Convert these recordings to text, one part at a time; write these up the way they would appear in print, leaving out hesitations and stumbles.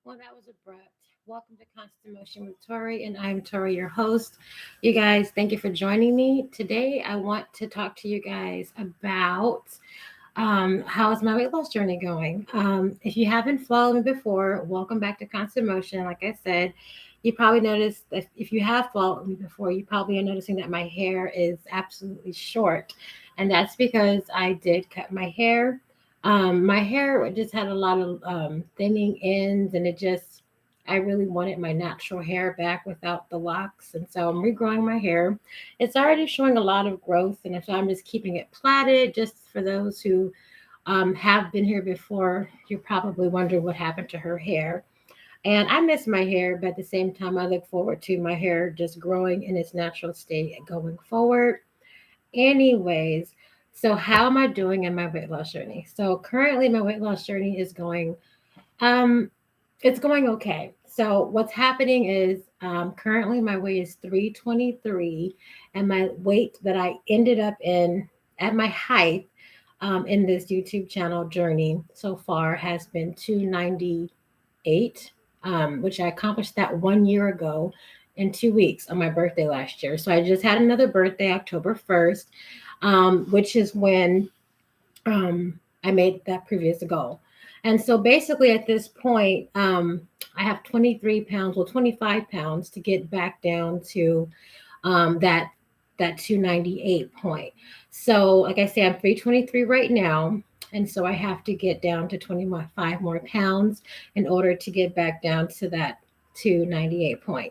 Well, that was abrupt. Welcome to Constant Motion with Tori, and I'm Tori, your host. You guys, thank you for joining me. Today, I want to talk to you guys about how is my weight loss journey going. If you haven't followed me before, welcome back to Constant Motion. Like I said, you probably noticed that if you have followed me before, you probably are noticing that my hair is absolutely short, and that's because I did cut my hair. My hair just had a lot of thinning ends, and I really wanted my natural hair back without the locks. And so I'm regrowing my hair. It's already showing a lot of growth, and so I'm just keeping it plaited. Just for those who have been here before, you probably wonder what happened to her hair. And I miss my hair, but at the same time, I look forward to my hair just growing in its natural state going forward. Anyways, so how am I doing in my weight loss journey? So currently my weight loss journey is going um it's going okay. So what's happening is currently my weight is 323, and my weight that I ended up in at my height in this YouTube channel journey so far has been 298, which I accomplished that 1 year ago in 2 weeks on my birthday last year. So I just had another birthday, October 1st, which is when I made that previous goal. And so basically at this point, I have 23 pounds, well, 25 pounds to get back down to that 298 point. So like I say, I'm 323 right now. And so I have to get down to 25 more pounds in order to get back down to that 298 point.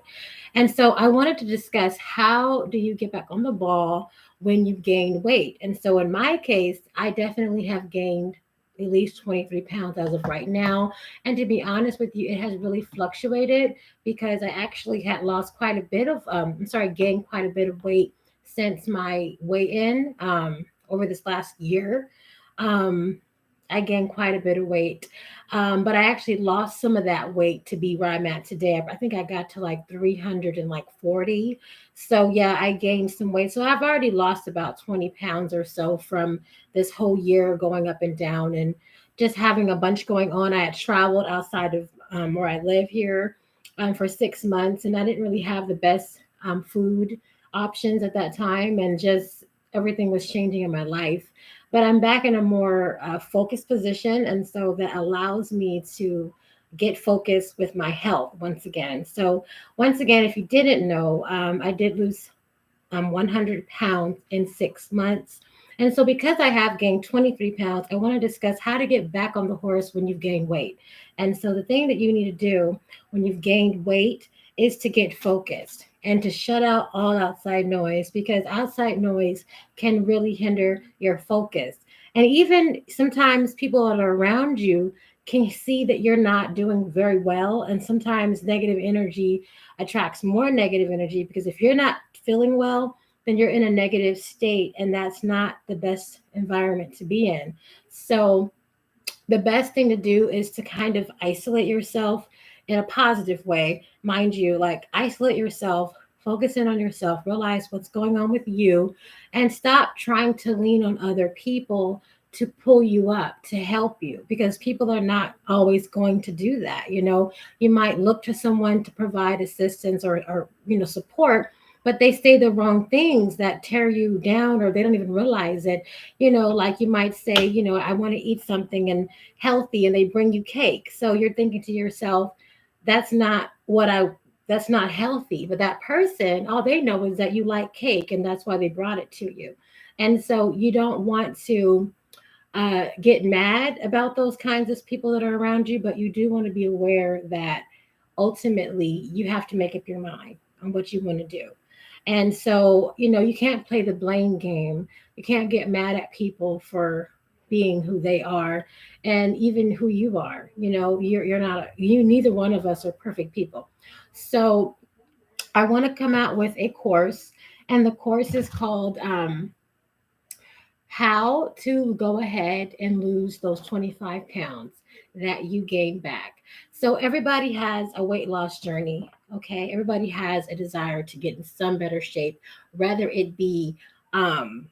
And so I wanted to discuss, how do you get back on the ball when you've gained weight? And so in my case, I definitely have gained at least 23 pounds as of right now. And to be honest with you, it has really fluctuated because I actually had lost quite a bit of, gained quite a bit of weight since my weigh in over this last year. Um, I gained quite a bit of weight. But I actually lost some of that weight to be where I'm at today. I think I got to like 340. So yeah, I gained some weight. So I've already lost about 20 pounds or so from this whole year going up and down and just having a bunch going on. I had traveled outside of where I live here for 6 months, and I didn't really have the best food options at that time, and just everything was changing in my life. But I'm back in a more focused position, and so that allows me to get focused with my health once again. So once again, if you didn't know, I did lose 100 pounds in 6 months. And so, because I have gained 23 pounds, I want to discuss how to get back on the horse when you've gained weight. And so, the thing that you need to do when you've gained weight is to get focused and to shut out all outside noise, because outside noise can really hinder your focus. And even sometimes people that are around you can see that you're not doing very well. And sometimes negative energy attracts more negative energy, because if you're not feeling well, then you're in a negative state, and that's not the best environment to be in. So the best thing to do is to kind of isolate yourself in a positive way. Mind you, like, isolate yourself, focus in on yourself, realize what's going on with you, and stop trying to lean on other people to pull you up, to help you, because people are not always going to do that. You might look to someone to provide assistance or support, but they say the wrong things that tear you down, or they don't even realize it. Like, you might say, I want to eat something and healthy, and they bring you cake. So you're thinking to yourself, that's not what I that's not healthy. But that person, all they know is that you like cake, and that's why they brought it to you. And so you don't want to get mad about those kinds of people that are around you, but you do want to be aware that ultimately you have to make up your mind on what you want to do. And so, you can't play the blame game. You can't get mad at people for being who they are and even who you are. You're not, you, neither one of us are perfect people. So I want to come out with a course, and the course is called How to Go Ahead and Lose Those 25 Pounds That You Gain Back. So, everybody has a weight loss journey, okay? Everybody has a desire to get in some better shape, whether it be, um,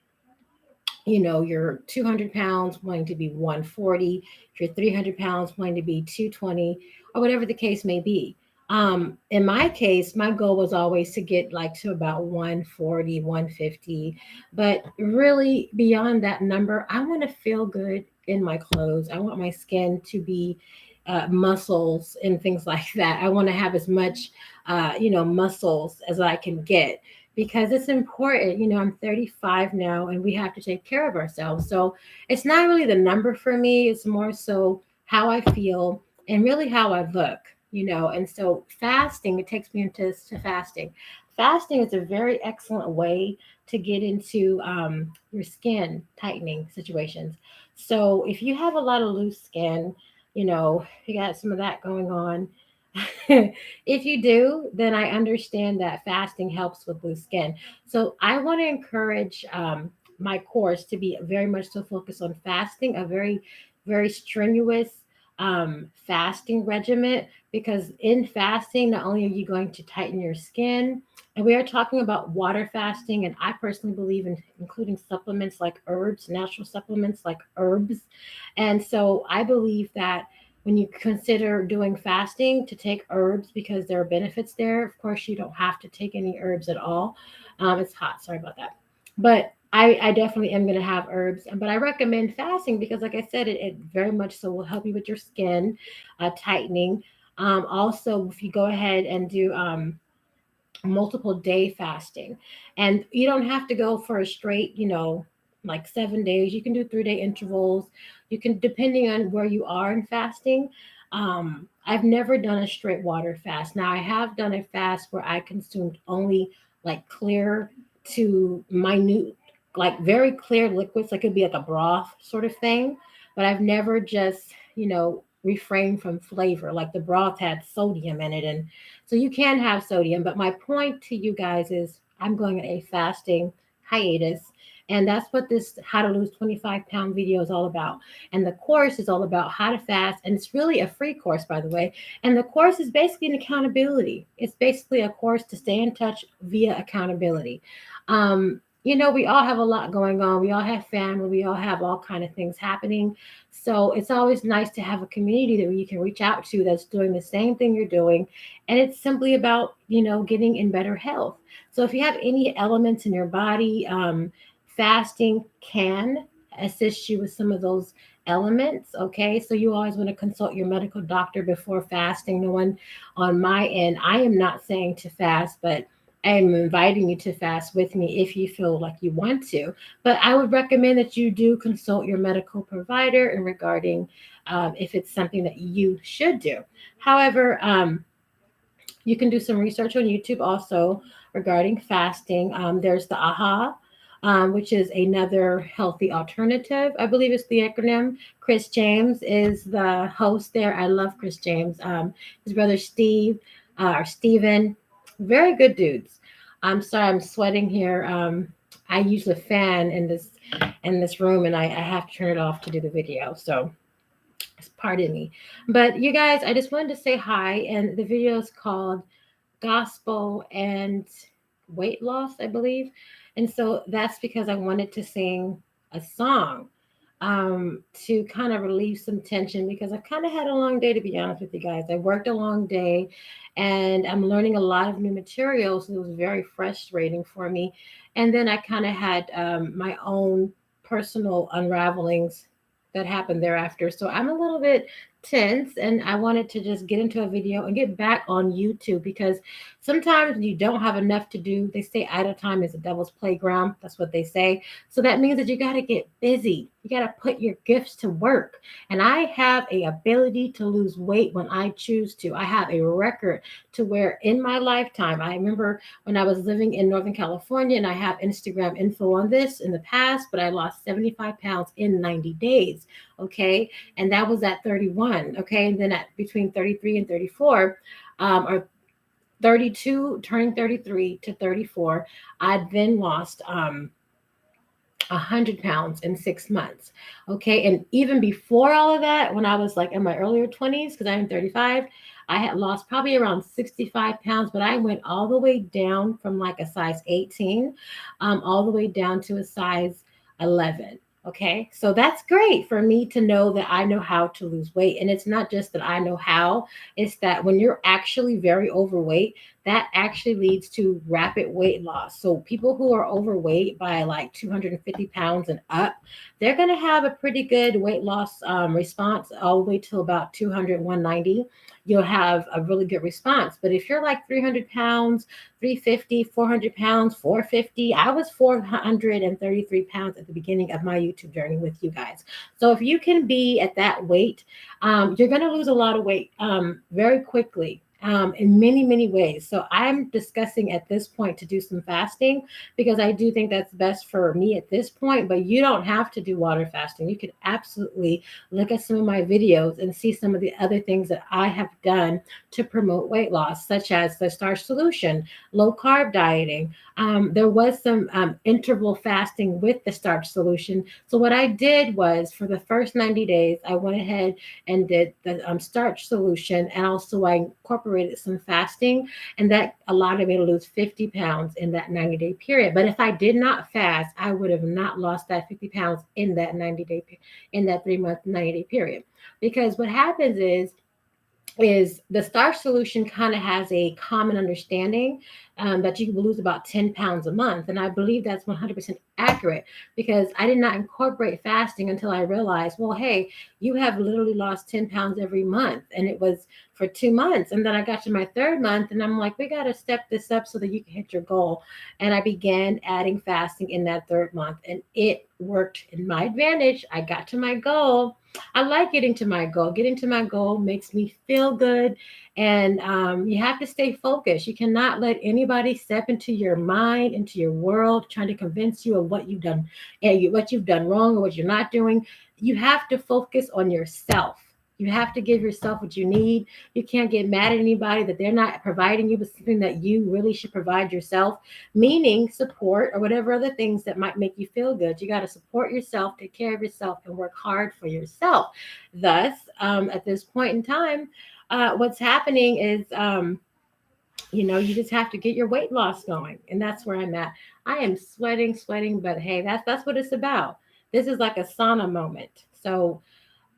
you're 200 pounds wanting to be 140, if you're 300 pounds wanting to be 220, or whatever the case may be. In my case, my goal was always to get like to about 140, 150. But really, beyond that number, I want to feel good in my clothes. I want my skin to be muscles and things like that. I want to have as much, muscles as I can get because it's important. I'm 35 now and we have to take care of ourselves. So it's not really the number for me, it's more so how I feel and really how I look. And so fasting, it takes me into to fasting. Fasting is a very excellent way to get into your skin tightening situations. So if you have a lot of loose skin, you got some of that going on. If you do, then I understand that fasting helps with loose skin. So I want to encourage my course to be very much so focused on fasting, a very, very strenuous fasting regimen, because in fasting, not only are you going to tighten your skin, and we are talking about water fasting, and I personally believe in including supplements like herbs, natural supplements like herbs. And so I believe that when you consider doing fasting, to take herbs because there are benefits there. Of course, you don't have to take any herbs at all. It's hot. Sorry about that. But I definitely am going to have herbs. But I recommend fasting because, like I said, it very much so will help you with your skin tightening. Also, if you go ahead and do multiple day fasting. And you don't have to go for a straight, like 7 days. You can do 3 day intervals. You can, depending on where you are in fasting. I've never done a straight water fast. Now, I have done a fast where I consumed only like clear to minute, like very clear liquids, like it'd be like a broth sort of thing. But I've never just, refrained from flavor. Like the broth had sodium in it, and so you can have sodium, but my point to you guys is I'm going on a fasting hiatus. And that's what this How to Lose 25-Pound video is all about. And the course is all about how to fast. And it's really a free course, by the way. And the course is basically an accountability. It's basically a course to stay in touch via accountability. We all have a lot going on. We all have family. We all have all kind of things happening. So it's always nice to have a community that you can reach out to that's doing the same thing you're doing. And it's simply about, getting in better health. So if you have any elements in your body, fasting can assist you with some of those elements. Okay. So you always want to consult your medical doctor before fasting. No one on my end, I am not saying to fast, but I am inviting you to fast with me if you feel like you want to. But I would recommend that you do consult your medical provider in regarding if it's something that you should do. However, you can do some research on YouTube also regarding fasting. There's the AHA, which is another healthy alternative. I believe it's the acronym. Chris James is the host there. I love Chris James. His brother Steve or Steven, very good dudes. I'm sorry, I'm sweating here. I use a fan in this room, and I have to turn it off to do the video. So pardon me. But you guys, I just wanted to say hi, and the video is called Gospel and Weight Loss, I believe. And so that's because I wanted to sing a song to kind of relieve some tension because I've kind of had a long day, to be honest with you guys. I worked a long day and I'm learning a lot of new materials. And it was very frustrating for me. And then I kind of had my own personal unravelings that happened thereafter. So I'm a little bit tense, and I wanted to just get into a video and get back on YouTube because sometimes you don't have enough to do. They say idle time is a devil's playground. That's what they say. So that means that you got to get busy. You got to put your gifts to work. And I have a ability to lose weight when I choose to. I have a record to where in my lifetime, I remember when I was living in Northern California, and I have Instagram info on this in the past, but I lost 75 pounds in 90 days. Okay. And that was at 31. Okay. And then at between 33 and 34, or 32, turning 33 to 34, I then lost 100 pounds in 6 months. Okay. And even before all of that, when I was like in my earlier 20s, because I'm 35, I had lost probably around 65 pounds, but I went all the way down from like a size 18, all the way down to a size 11. Okay. So that's great for me to know that I know how to lose weight. And it's not just that I know how, it's that when you're actually very overweight, that actually leads to rapid weight loss. So people who are overweight by like 250 pounds and up, they're going to have a pretty good weight loss response all the way to about 200, 190. You'll have a really good response. But if you're like 300 pounds, 350, 400 pounds, 450, I was 433 pounds at the beginning of my YouTube journey with you guys. So if you can be at that weight, you're going to lose a lot of weight very quickly, in many, many ways. So I'm discussing at this point to do some fasting because I do think that's best for me at this point. But you don't have to do water fasting. You could absolutely look at some of my videos and see some of the other things that I have done to promote weight loss, such as the starch solution, low carb dieting. There was some interval fasting with the starch solution. So what I did was for the first 90 days, I went ahead and did the starch solution, and also I incorporated some fasting, and that allowed me to lose 50 pounds in that 90-day period. But if I did not fast, I would have not lost that 50 pounds in that 90-day, in that 3-month 90-day period. Because what happens is the starch solution kind of has a common understanding that you will lose about 10 pounds a month. And I believe that's 100% accurate because I did not incorporate fasting until I realized, well, hey, you have literally lost 10 pounds every month. And it was for 2 months. And then I got to my third month and I'm like, we got to step this up so that you can hit your goal. And I began adding fasting in that third month and it worked in my advantage. I got to my goal. I like getting to my goal. Getting to my goal makes me feel good. And you have to stay focused. You cannot let anybody step into your mind, into your world, trying to convince you of what you've done and what you've done wrong or what you're not doing. You have to focus on yourself. You have to give yourself what you need. You can't get mad at anybody that they're not providing you with something that you really should provide yourself, meaning support or whatever other things that might make you feel good. You got to support yourself, take care of yourself, and work hard for yourself. Thus, at this point in time, what's happening is, you just have to get your weight loss going, and that's where I'm at. I am sweating, but hey, that's what it's about. This is like a sauna moment. So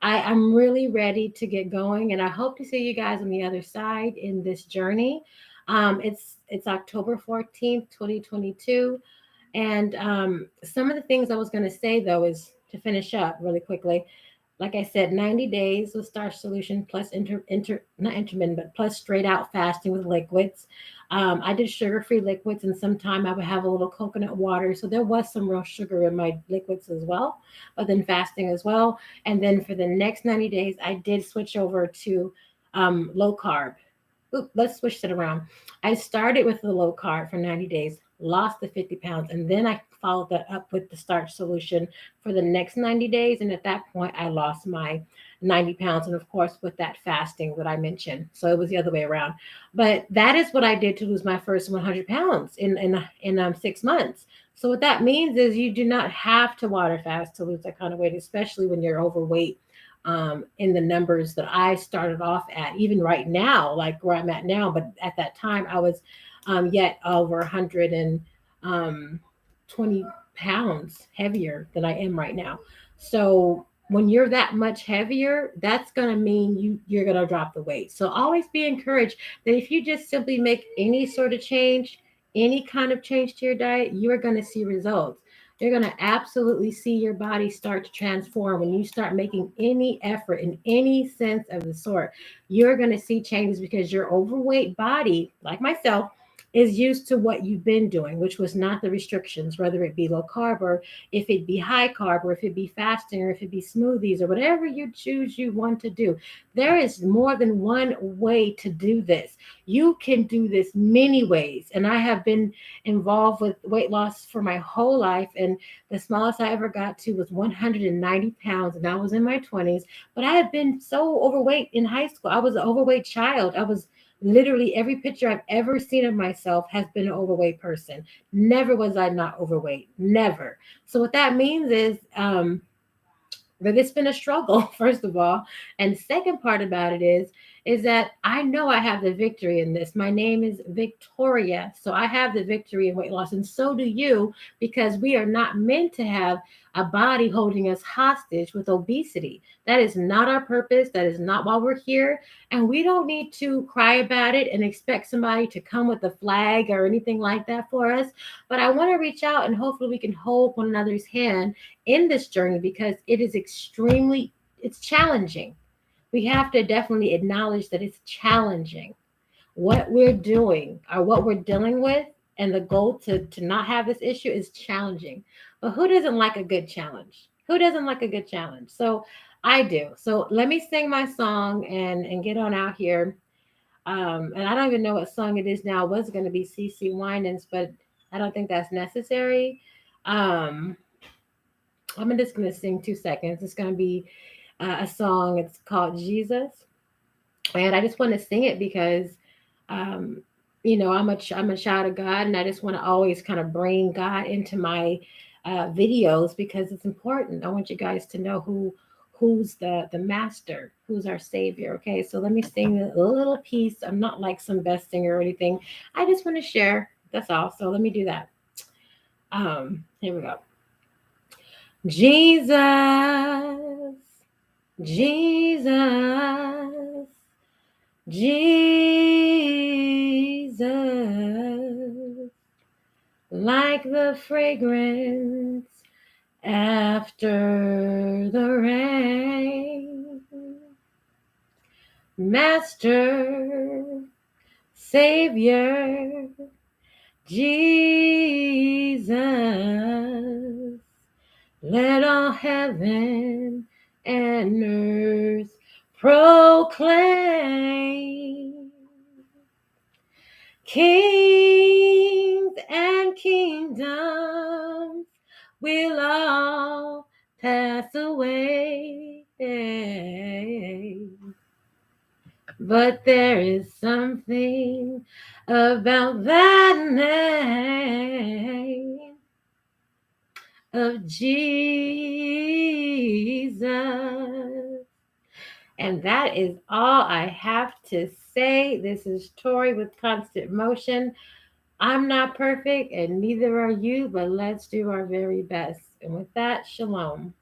I'm really ready to get going, and I hope to see you guys on the other side in this journey. It's October 14th, 2022, and some of the things I was going to say though is to finish up really quickly. Like I said, 90 days with Starch Solution plus not intermittent, but plus straight out fasting with liquids. I did sugar-free liquids, and sometime I would have a little coconut water. So there was some real sugar in my liquids as well, but then fasting as well. And then for the next 90 days, I did switch over to low carb. Oop, let's switch it around. I started with the low carb for 90 days, lost the 50 pounds, and then I followed that up with the starch solution for the next 90 days. And at that point, I lost my 90 pounds. And of course, with that fasting that I mentioned. So it was the other way around. But that is what I did to lose my first 100 pounds in 6 months. So what that means is you do not have to water fast to lose that kind of weight, especially when you're overweight, in the numbers that I started off at, even right now, like where I'm at now. But at that time, I was yet over 120 pounds heavier than I am right now. So when you're that much heavier, that's going to mean you're going to drop the weight. So always be encouraged that if you just simply make any sort of change, any kind of change to your diet, you are going to see results. You're going to absolutely see your body start to transform when you start making any effort in any sense of the sort. You're going to see changes because your overweight body, like myself, is used to what you've been doing, which was not the restrictions, whether it be low carb or if it be high carb or if it be fasting or if it be smoothies or whatever you choose you want to do. There is more than one way to do this. You can do this many ways. And I have been involved with weight loss for my whole life. And the smallest I ever got to was 190 pounds. And I was in my 20s. But I had been so overweight in high school. I was an overweight child. I was literally every picture I've ever seen of myself has been an overweight person. Never was I not overweight. Never. So what that means is but it's been a struggle, first of all. And second part about it is that I know I have the victory in this. My name is Victoria. So I have the victory in weight loss. And so do you, because we are not meant to have a body holding us hostage with obesity. That is not our purpose. That is not why we're here. And we don't need to cry about it and expect somebody to come with a flag or anything like that for us. But I want to reach out and hopefully we can hold one another's hand in this journey because it is extremely it's challenging. We have to definitely acknowledge that it's challenging. What we're doing or what we're dealing with and the goal to not have this issue is challenging. But who doesn't like a good challenge? Who doesn't like a good challenge? So I do. So let me sing my song and get on out here. And I don't even know what song it is now. It was going to be CC Winans, but I don't think that's necessary. Um, I'm just going to sing 2 seconds. It's going to be a song. It's called Jesus, and I just want to sing it because, um, I'm a child of God, and I just want to always kind of bring God into my videos because it's important. I want you guys to know who's the master, who's our savior. Okay, so let me sing a little piece. I'm not like some best singer or anything. I just want to share. That's all. So let me do that. Here we go. Jesus, Jesus, Jesus, like the fragrance after the rain. Master, Savior, Jesus, let all heaven and earth proclaim. Kings and kingdoms will all pass away, but there is something about that name of Jesus. And that is all I have to say. This is Tori with Constant Motion. I'm not perfect, and neither are you, but let's do our very best. And with that, shalom.